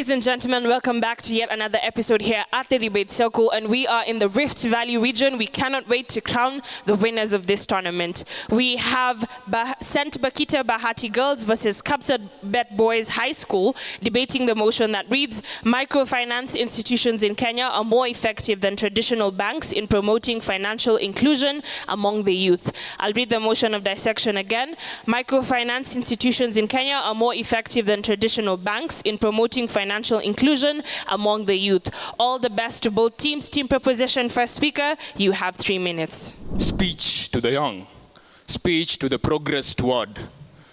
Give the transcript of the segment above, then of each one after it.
Ladies and gentlemen, welcome back to yet another episode here at the Debate Circle, and we are in the Rift Valley region. We cannot wait to crown the winners of this tournament. We have St. Bakhita Bahati Girls versus Kapsabet Boys High School debating the motion that reads, microfinance institutions in Kenya are more effective than traditional banks in promoting financial inclusion among the youth. I'll read the motion of dissection again. Microfinance institutions in Kenya are more effective than traditional banks in promoting financial inclusion among the youth. All the best to both teams. Team proposition first speaker, you have 3 minutes. Speech to the young, speech to the progressed ward.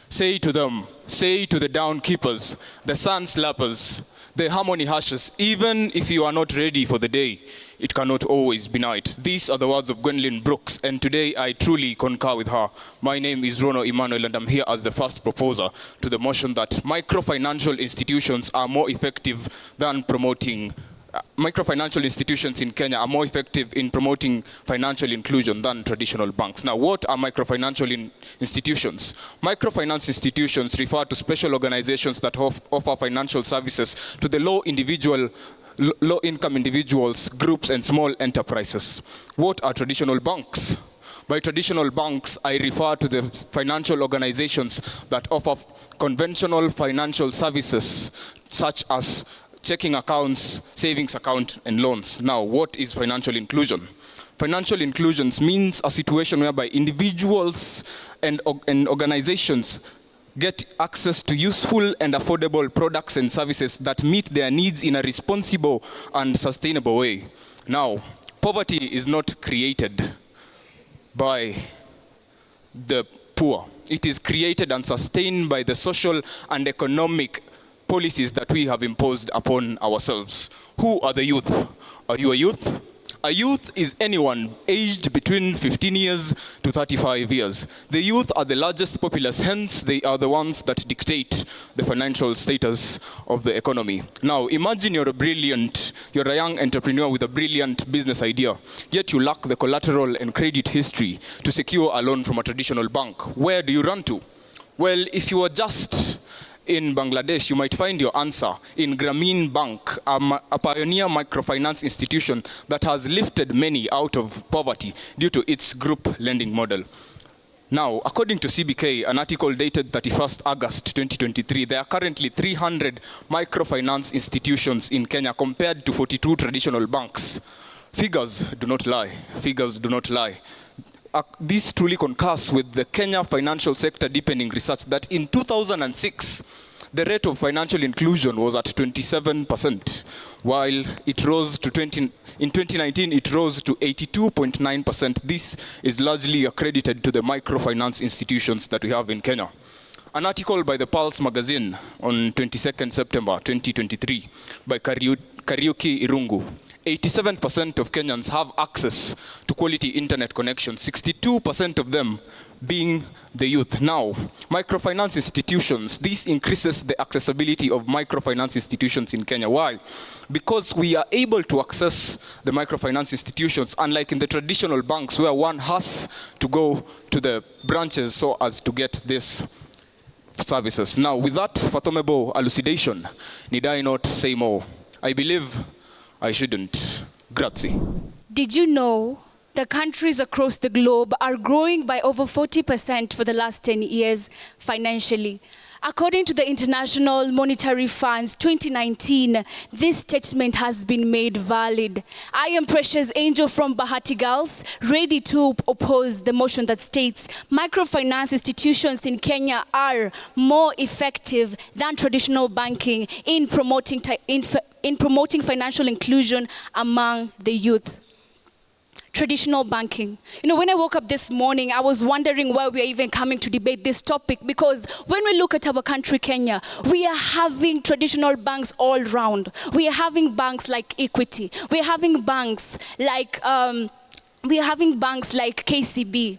Say to them, say to the downkeepers, the sun slappers, the harmony hushes, even if you are not ready for the day, it cannot always be night. These are the words of Gwendolyn Brooks, and today I truly concur with her. My name is Rono Emmanuel, and I'm here as the first proposer to the motion that microfinancial institutions are more effective than promoting microfinancial institutions in Kenya are more effective in promoting financial inclusion than traditional banks. Now, what are microfinancial institutions? Microfinance institutions refer to special organizations that offer financial services to the low-income individuals, groups, and small enterprises. What are traditional banks? By traditional banks, I refer to the financial organizations that offer conventional financial services, such as checking accounts, savings account, and loans. Now, what is financial inclusion? Financial inclusion means a situation whereby individuals and organizations get access to useful and affordable products and services that meet their needs in a responsible and sustainable way. Now, poverty is not created by the poor. It is created and sustained by the social and economic policies that we have imposed upon ourselves. Who are the youth? Are you a youth? A youth is anyone aged between 15 years to 35 years. The youth are the largest populace, hence they are the ones that dictate the financial status of the economy. Now, imagine you're a young entrepreneur with a brilliant business idea, yet you lack the collateral and credit history to secure a loan from a traditional bank. Where do you run to? Well, if you are just in Bangladesh, you might find your answer in Grameen Bank, a pioneer microfinance institution that has lifted many out of poverty due to its group lending model. Now, according to CBK, an article dated 31st August 2023, there are currently 300 microfinance institutions in Kenya compared to 42 traditional banks. Figures do not lie. Figures do not lie. This truly concurs with the Kenya financial sector deepening research that in 2006, the rate of financial inclusion was at 27%, while it rose to in 2019, it rose to 82.9%. This is largely accredited to the microfinance institutions that we have in Kenya. An article by the Pulse magazine on 22nd September 2023 by Kariuki Irungu. 87% of Kenyans have access to quality internet connection, 62% of them being the youth. Now, microfinance institutions, this increases the accessibility of microfinance institutions in Kenya. Why? Because we are able to access the microfinance institutions, unlike in the traditional banks where one has to go to the branches so as to get this services. Now, with that fathomable elucidation, need I not say more? I believe I shouldn't. Grazie. Did you know the countries across the globe are growing by over 40% for the last 10 years financially? According to the International Monetary Fund's 2019, this statement has been made valid. I am Precious Angel from Bahati Girls, ready to oppose the motion that states microfinance institutions in Kenya are more effective than traditional banking in promoting financial inclusion among the youth. Traditional banking. You know, when I woke up this morning, I was wondering why we are even coming to debate this topic, because when we look at our country, Kenya, we are having traditional banks all around. We are having banks like Equity. We are having banks like KCB.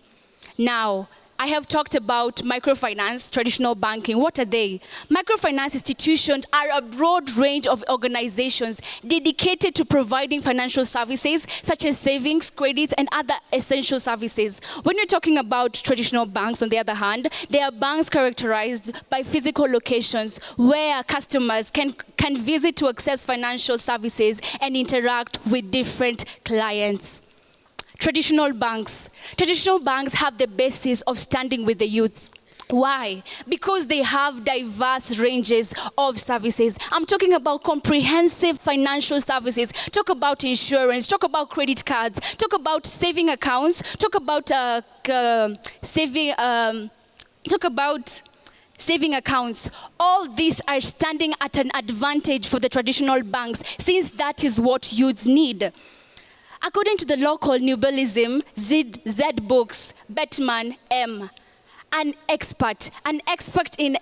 Now, I have talked about microfinance, traditional banking. What are they? Microfinance institutions are a broad range of organizations dedicated to providing financial services such as savings, credits, and other essential services. When you're talking about traditional banks, on the other hand, they are banks characterized by physical locations where customers can visit to access financial services and interact with different clients. Traditional banks. Traditional banks have the basis of standing with the youth. Why? Because they have diverse ranges of services. I'm talking about comprehensive financial services. Talk about insurance, talk about credit cards, talk about saving accounts, talk about saving accounts. All these are standing at an advantage for the traditional banks, since that is what youths need. According to the local Nubalism, Z Books, Bettman M, an expert in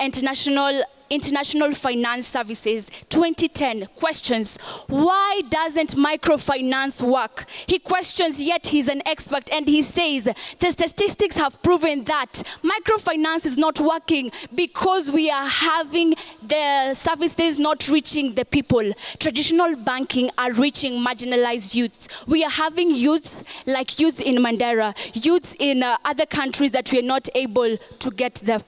international finance services, 2010, questions, why doesn't microfinance work? He questions, yet he's an expert, and he says, the statistics have proven that microfinance is not working because we are having the services not reaching the people. Traditional banking are reaching marginalized youths. We are having youths like youths in Mandera, youths in other countries that we are not able to get there.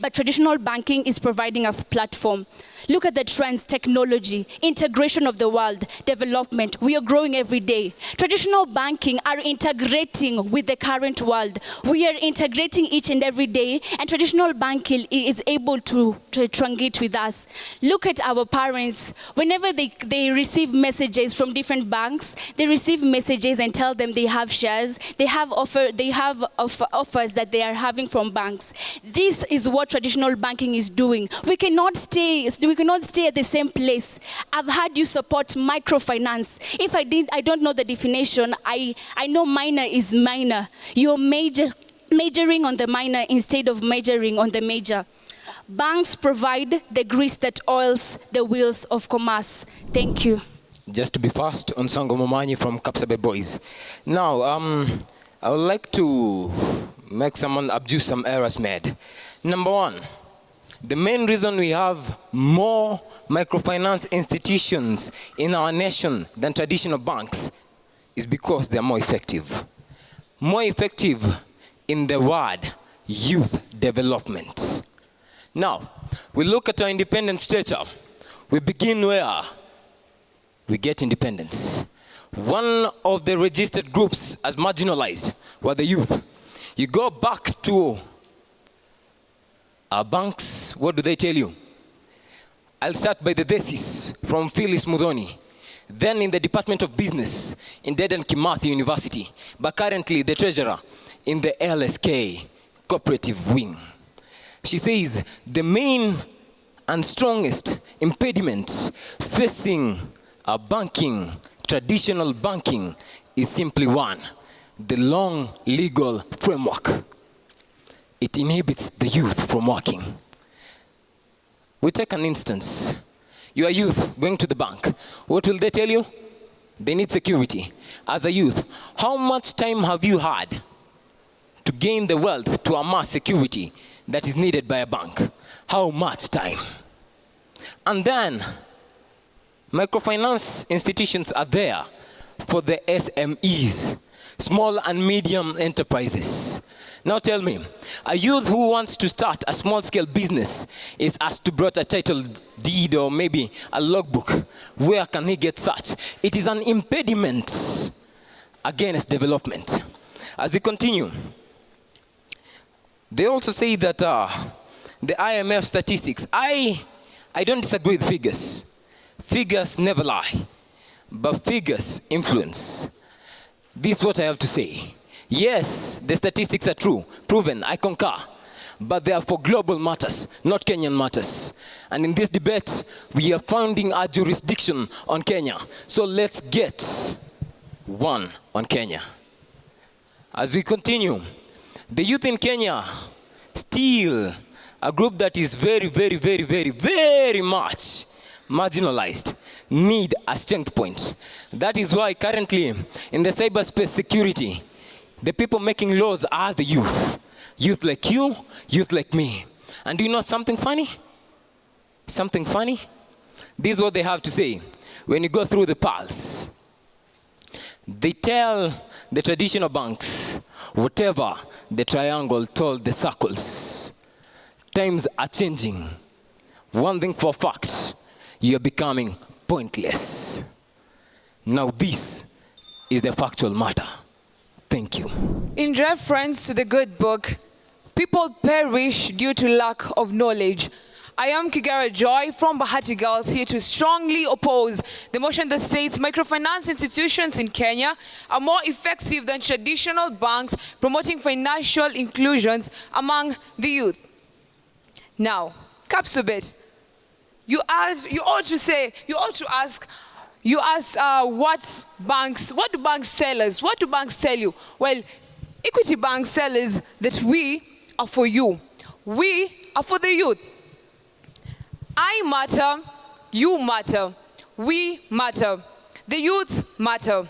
But traditional banking is providing a platform. Look at the trends, technology, integration of the world, development. We are growing every day. Traditional banking are integrating with the current world. We are integrating each and every day, and traditional banking is able to triangulate with us. Look at our parents. Whenever they receive messages from different banks, they receive messages and tell them they have shares, they have offers that they are having from banks. This is what traditional banking is doing. We cannot stay at the same place. I've had you support microfinance. If I don't know the definition, I know minor is minor. You're majoring on the minor instead of majoring on the major. Banks provide the grease that oils the wheels of commerce. Thank you. Just to be fast, on Sango Momanyi from Kapsabet Boys. Now, I would like to make someone abuse some errors made. Number one, the main reason we have more microfinance institutions in our nation than traditional banks is because they are more effective. More effective in the word youth development. Now, we look at our independent stature. We begin where we get independence. One of the registered groups as marginalized were the youth. You go back to our banks, what do they tell you? I'll start by the thesis from Phyllis Mudhoni, then in the Department of Business in Dedan Kimathi University, but currently the treasurer in the LSK cooperative wing. She says the main and strongest impediment facing a banking, traditional banking, is simply one: the long legal framework. It inhibits the youth from working. We take an instance. You are youth going to the bank. What will they tell you? They need security. As a youth, how much time have you had to gain the wealth to amass security that is needed by a bank? How much time? And then, microfinance institutions are there for the SMEs, small and medium enterprises. Now tell me, a youth who wants to start a small-scale business is asked to bring a title deed or maybe a logbook. Where can he get such? It is an impediment against development. As we continue, they also say that the IMF statistics, I don't disagree with figures. Figures never lie, but figures influence. This is what I have to say. Yes, the statistics are true, proven, I concur, but they are for global matters, not Kenyan matters. And in this debate, we are founding our jurisdiction on Kenya. So let's get one on Kenya. As we continue, the youth in Kenya, still a group that is very, very, very, very, very much marginalized, need a strength point. That is why currently in the cyberspace security, the people making laws are the youth. youth like you, youth like me. And do you know something funny? Something funny? This is what they have to say when you go through the pulse. They tell the traditional banks whatever the triangle told the circles. Times are changing. One thing for a fact, you're becoming pointless. Now this is the factual matter. Thank you. In reference to the good book, people perish due to lack of knowledge. I am Kigara Joy from Bahati Girls, here to strongly oppose the motion that states microfinance institutions in Kenya are more effective than traditional banks promoting financial inclusions among the youth. Now, Kapsabet, you ought to ask what do banks tell us? What do banks tell you? Well, Equity Bank tells us that we are for you. We are for the youth. I matter, you matter, we matter, the youth matter.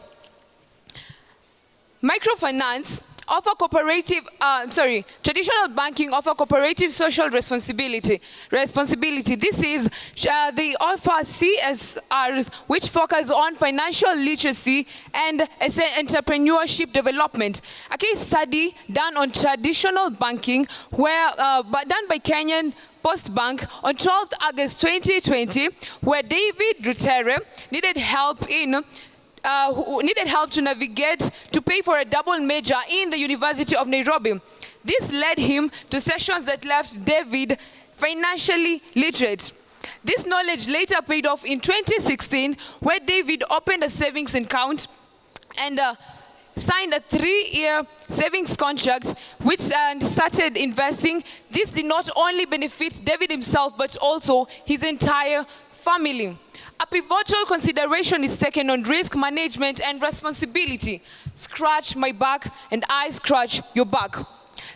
Microfinance offer traditional banking offer cooperative social responsibility. This is, they offer CSRs which focus on financial literacy and entrepreneurship development. A case study done on traditional banking done by Kenyan Post Bank on 12th August 2020, where David Rutere needed help to navigate to pay for a double major in the University of Nairobi. This led him to sessions that left David financially literate. This knowledge later paid off in 2016, where David opened a savings account and signed a 3-year savings contract, which started investing. This did not only benefit David himself, but also his entire family. A pivotal consideration is taken on risk management and responsibility. Scratch my back and I scratch your back.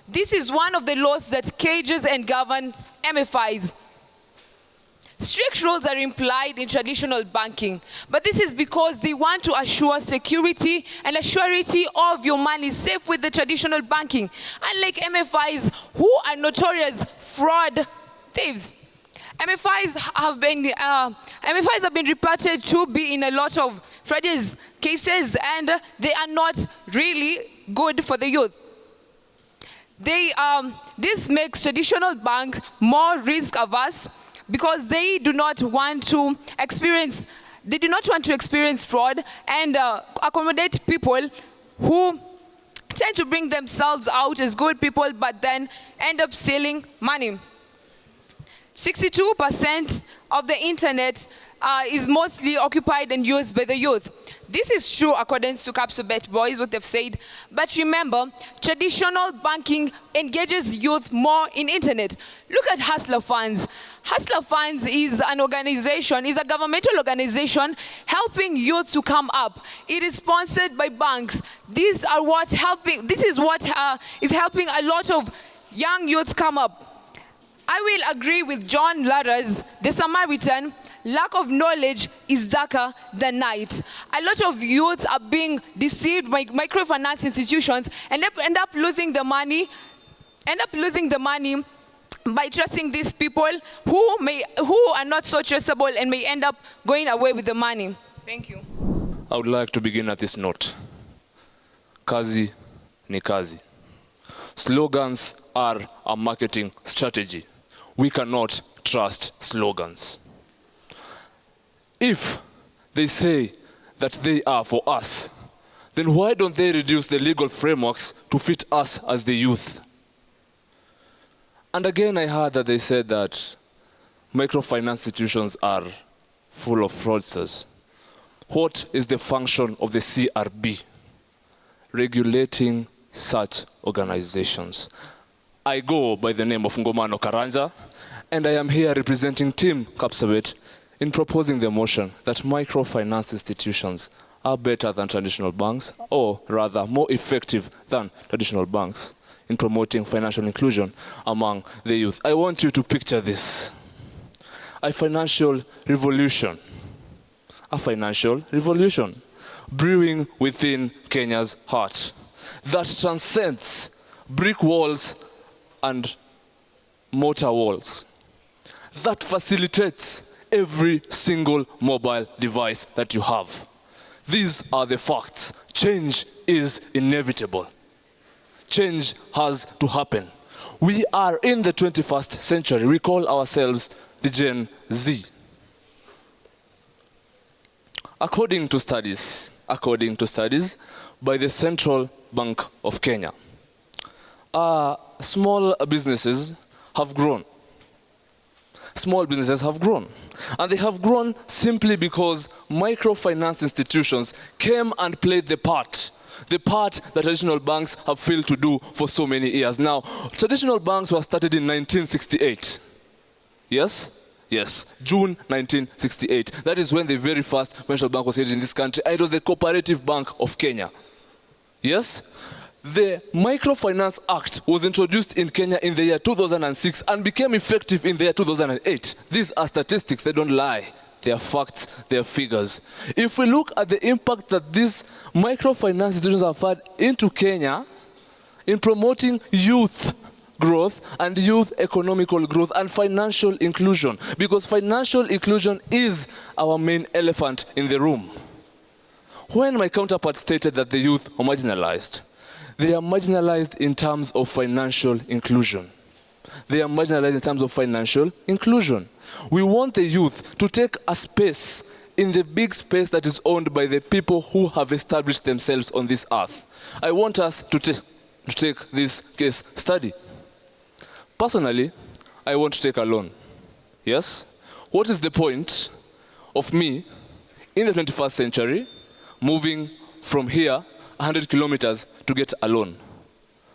This is one of the laws that cages and govern MFIs. Strict rules are implied in traditional banking, but this is because they want to assure security and a surety of your money safe with the traditional banking, unlike MFIs who are notorious fraud thieves. MFIs have been reported to be in a lot of fraud cases, and they are not really good for the youth. This makes traditional banks more risk averse because they do not want to experience fraud and accommodate people who tend to bring themselves out as good people but then end up stealing money. 62% of the internet is mostly occupied and used by the youth. This is true according to Kapsabet boys, what they've said. But remember, traditional banking engages youth more in internet. Look at Hustler Funds. Hustler Funds is an organization, is a governmental organization helping youth to come up. It is sponsored by banks. This is what is helping a lot of young youth come up. I will agree with John Lara's, the Samaritan, lack of knowledge is darker than night. A lot of youth are being deceived by microfinance institutions and end up losing the money by trusting these people who are not so traceable and may end up going away with the money. Thank you. I would like to begin at this note. Kazi ni kazi. Slogans are a marketing strategy. We cannot trust slogans. If they say that they are for us, then why don't they reduce the legal frameworks to fit us as the youth? And again, I heard that they said that microfinance institutions are full of fraudsters. What is the function of the CRB? Regulating such organizations. I go by the name of Ngomano Karanja, and I am here representing Team Kapsabet in proposing the motion that microfinance institutions are better than traditional banks, or rather more effective than traditional banks in promoting financial inclusion among the youth. I want you to picture this. A financial revolution brewing within Kenya's heart that transcends brick walls and motor walls that facilitates every single mobile device that you have. These are the facts. Change is inevitable. Change has to happen. We are in the 21st century. We call ourselves the Gen Z. According to studies by the Central Bank of Kenya, small businesses have grown. Small businesses have grown. And they have grown simply because microfinance institutions came and played the part that traditional banks have failed to do for so many years. Now, traditional banks were started in 1968. Yes? Yes, June 1968. That is when the very first commercial bank was created in this country, and it was the Cooperative Bank of Kenya. Yes? The Microfinance Act was introduced in Kenya in the year 2006 and became effective in the year 2008. These are statistics, they don't lie. They are facts, they are figures. If we look at the impact that these microfinance institutions have had into Kenya in promoting youth growth and youth economical growth and financial inclusion, because financial inclusion is our main elephant in the room. When my counterpart stated that the youth are marginalized, they are marginalized in terms of financial inclusion. They are marginalized in terms of financial inclusion. We want the youth to take a space in the big space that is owned by the people who have established themselves on this earth. I want us to take this case study. Personally, I want to take a loan. Yes? What is the point of me in the 21st century moving from here 100 kilometers to get a loan?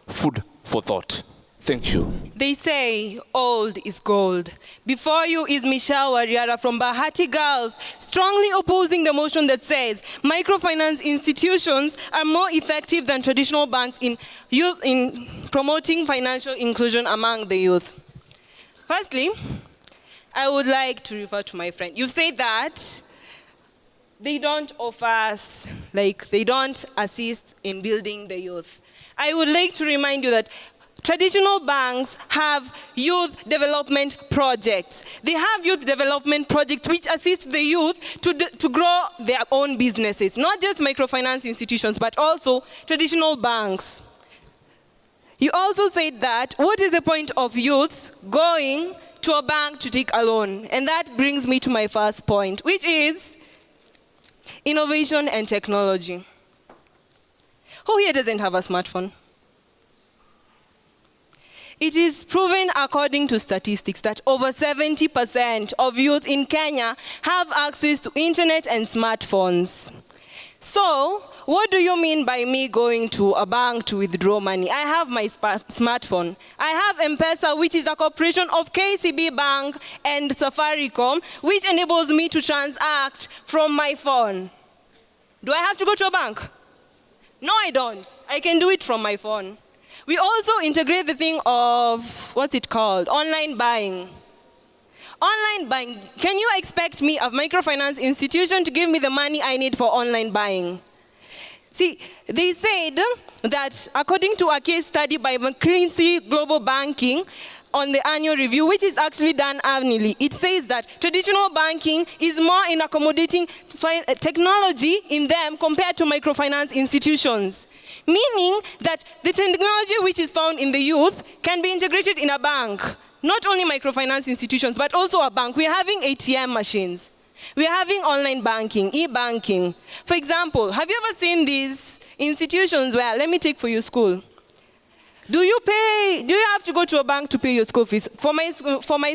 Food for thought. Thank you. They say old is gold. Before you is Michelle Wariara from Bahati Girls, strongly opposing the motion that says microfinance institutions are more effective than traditional banks in promoting financial inclusion among the youth. Firstly, I would like to refer to my friend. You've said that they don't offer us, they don't assist in building the youth. I would like to remind you that traditional banks have youth development projects. They have youth development projects which assist the youth to grow their own businesses, not just microfinance institutions, but also traditional banks. You also said that, what is the point of youths going to a bank to take a loan? And that brings me to my first point, which is innovation and technology. Who here doesn't have a smartphone? It is proven according to statistics that over 70% of youth in Kenya have access to internet and smartphones. So, what do you mean by me going to a bank to withdraw money? I have my smartphone. I have M-Pesa, which is a cooperation of KCB Bank and Safaricom, which enables me to transact from my phone. Do I have to go to a bank? No, I don't. I can do it from my phone. We also integrate the thing of, what's it called? Online buying. Online buying. Can you expect me, a microfinance institution, to give me the money I need for online buying? See, they said that according to a case study by McKinsey Global Banking on the annual review, which is actually done annually, it says that traditional banking is more in accommodating technology in them compared to microfinance institutions. Meaning that the technology which is found in the youth can be integrated in a bank. Not only microfinance institutions, but also a bank. We're having ATM machines. We're having online banking, e-banking. For example, have you ever seen these institutions where, let me take for you school. Do you have to go to a bank to pay your school fees? For my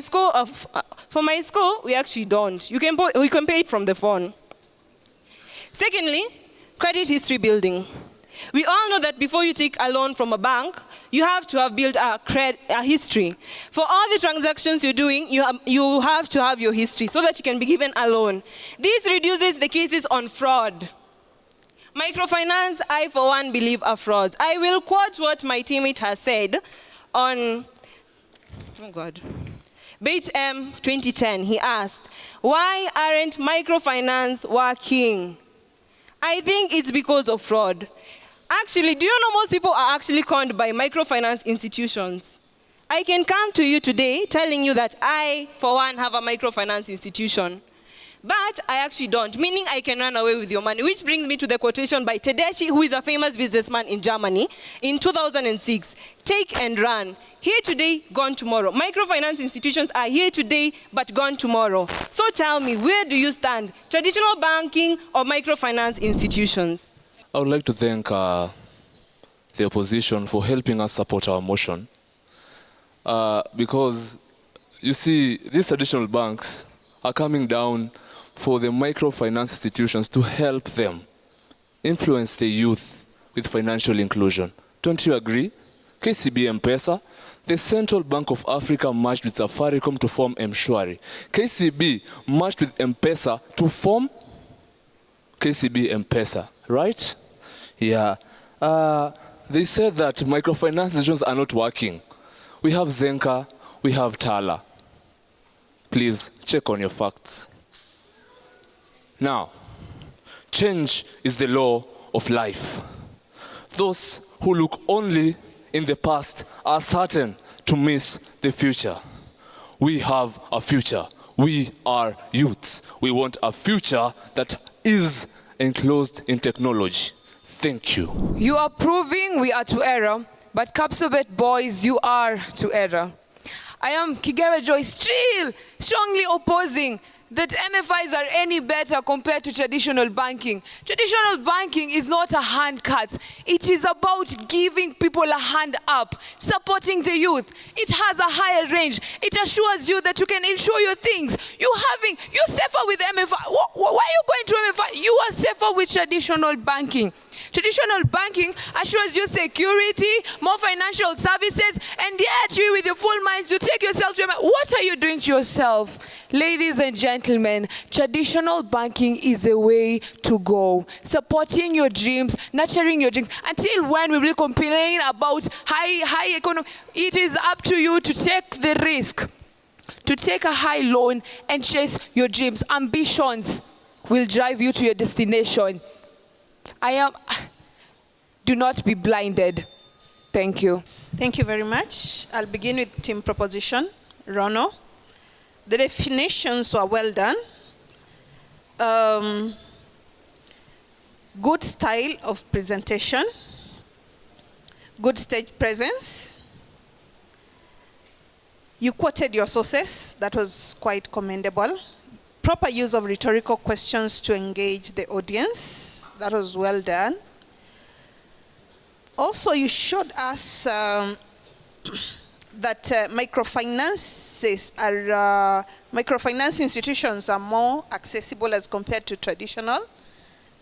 school, we actually don't. We can pay it from the phone. Secondly, credit history building. We all know that before you take a loan from a bank, you have to have built a history. For all the transactions you're doing, you have to have your history so that you can be given a loan. This reduces the cases on fraud. Microfinance, I for one believe, are frauds. I will quote what my teammate has said on, Bait M 2010. He asked, why aren't microfinance working? I think it's because of fraud. Actually, do you know most people are actually conned by microfinance institutions? I can come to you today telling you that I, for one, have a microfinance institution. But I actually don't, meaning I can run away with your money, which brings me to the quotation by Tedeschi, who is a famous businessman in Germany, in 2006. Take and run. Here today, gone tomorrow. Microfinance institutions are here today, but gone tomorrow. So tell me, where do you stand? Traditional banking or microfinance institutions? I would like to thank the opposition for helping us support our motion. Because, you see, these traditional banks are coming down for the microfinance institutions to help them influence the youth with financial inclusion. Don't you agree? KCB M-Pesa, the Central Bank of Africa merged with Safaricom to form M-Shwari. KCB merged with M-Pesa to form KCB M-Pesa, right? Yeah. They said that microfinance institutions are not working. We have Zenka, we have Tala. Please check on your facts. Now, change is the law of life. Those who look only in the past are certain to miss the future. We have a future. We are youths. We want a future that is enclosed in technology. Thank you. You are proving we are to error, but Kapsabet boys, you are to error. I am Kigera Joy, still strongly opposing that MFIs are any better compared to traditional banking. Traditional banking is not a hand cut. It is about giving people a hand up, supporting the youth. It has a higher range. It assures you that you can insure your things. You're safer with MFI. Why are you going to MFI? You are safer with traditional banking. Traditional banking assures you security, more financial services, and yet you with your full minds, you take yourself to what are you doing to yourself? Ladies and gentlemen, traditional banking is the way to go. Supporting your dreams, nurturing your dreams. Until when we will complain about high economy, it is up to you to take the risk, to take a high loan and chase your dreams. Ambitions will drive you to your destination. Do not be blinded. Thank you. Thank you very much. I'll begin with team proposition. Rono. The definitions were well done. Good style of presentation. Good stage presence. You quoted your sources. That was quite commendable. Proper use of rhetorical questions to engage the audience. That was well done. Also, you showed us that microfinance institutions are more accessible as compared to traditional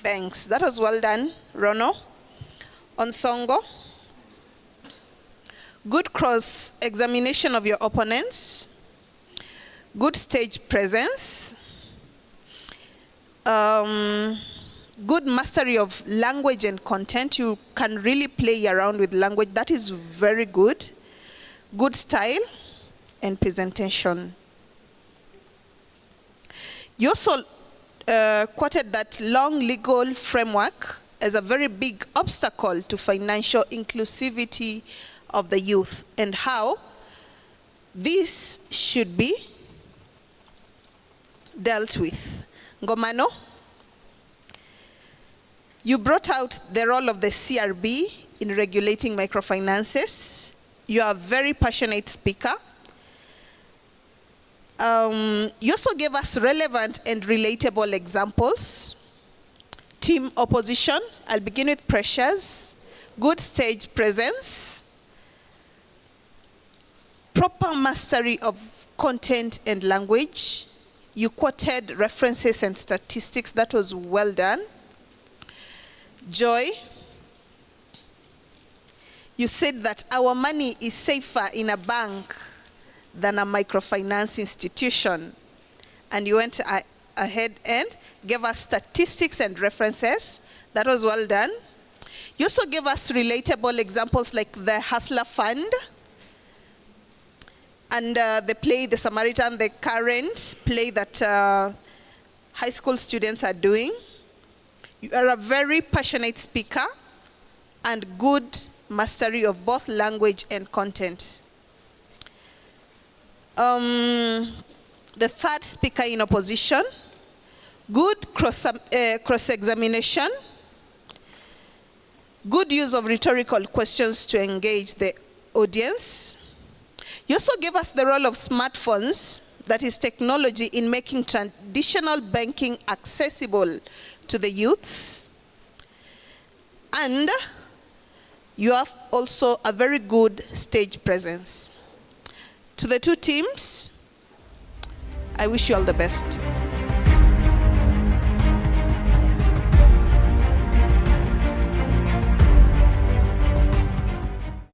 banks. That was well done, Rono. Onsongo. Good cross-examination of your opponents. Good stage presence. Good mastery of language and content. You can really play around with language. That is very good. Good style and presentation. You also quoted that long legal framework as a very big obstacle to financial inclusivity of the youth and how this should be dealt with. Ngomano. You brought out the role of the CRB in regulating microfinances. You are a very passionate speaker. You also gave us relevant and relatable examples. Team opposition, I'll begin with pressures. Good stage presence. Proper mastery of content and language. You quoted references and statistics. That was well done. Joy, you said that our money is safer in a bank than a microfinance institution. And you went ahead and gave us statistics and references. That was well done. You also gave us relatable examples like the Hustler Fund and the play, The Samaritan, the current play that high school students are doing. You are a very passionate speaker and good mastery of both language and content. The third speaker in opposition, good cross-examination, good use of rhetorical questions to engage the audience. You also gave us the role of smartphones, that is technology in making traditional banking accessible to the youths. And you have also a very good stage presence. To the two teams, I wish you all the best.